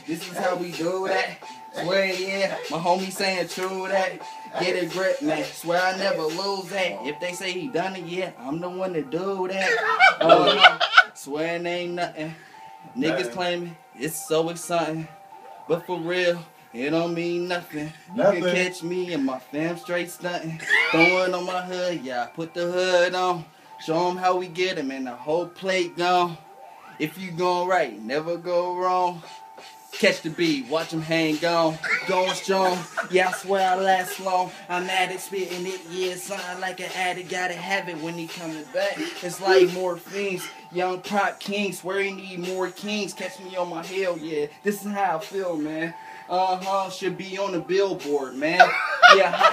This is how we do that. Swear, yeah, my homie saying true that. Get a grip, man. Swear I never lose that. If they say he done it, yeah, I'm the one to do that. Swear it ain't nothing. Niggas claiming it's so exciting, but for real, it don't mean nothing. You can catch me and my fam straight stunting. Throwing on my hood, yeah, I put the hood on. Show them how we get them and the whole plate gone. If you going right, never go wrong. Catch the beat, watch them hang on. Going strong, yeah, I swear I last long. I'm at it, spitting it, yeah, something like an addict. Gotta have it when he coming back. It's like morphines, young prop king. Swear he need more kings. Catch me on my hill, yeah. This is how I feel, man. Should be on the billboard, man. Yeah,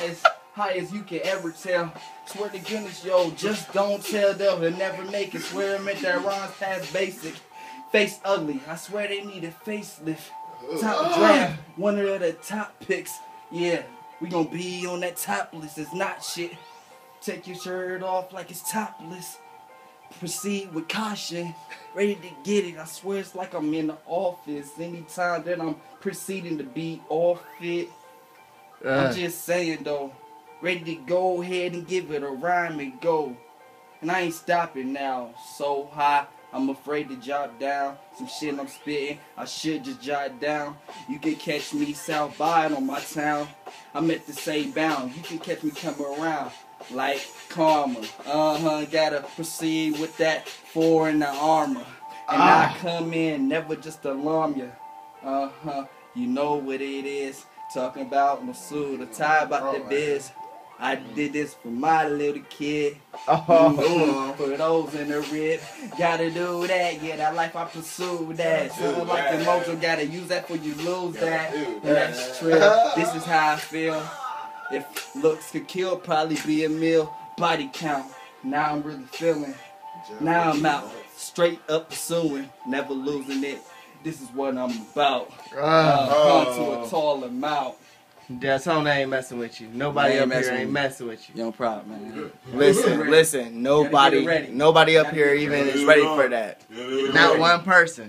high as you can ever tell. Swear to goodness, yo, just don't tell them. They'll never make it. Swear I meant that rhymes past basic. Face ugly. I swear they need a facelift. Top draft. One of the top picks. Yeah, we gonna be on that top list. It's not shit. Take your shirt off like it's topless. Proceed with caution. Ready to get it. I swear it's like I'm in the office. Anytime that I'm proceeding to be off it. I'm just saying though. Ready to go ahead and give it a rhyme and go. And I ain't stopping now. So high, I'm afraid to jot down some shit I'm spitting. I should just jot down. You can catch me south by on my town. I'm at the same bound. You can catch me coming around like karma. Gotta proceed with that 4 in the armor. And I come in, never just alarm you. You know what it is. Talking about Masood, the tie about the biz. I did this for my little kid. For those in the rib. Gotta do that. Yeah, that life I pursue that. Something like the mojo, gotta use that for you lose that. And that's true. This is how I feel. If looks could kill, probably be a meal. Body count. Now I'm really feeling. Now I'm out. Straight up pursuing. Never losing it. This is what I'm about. Come to a tall amount. That song ain't messing with you. Nobody up here ain't messing with you. No problem, man. Listen. Nobody up here even is ready for that. Not one person.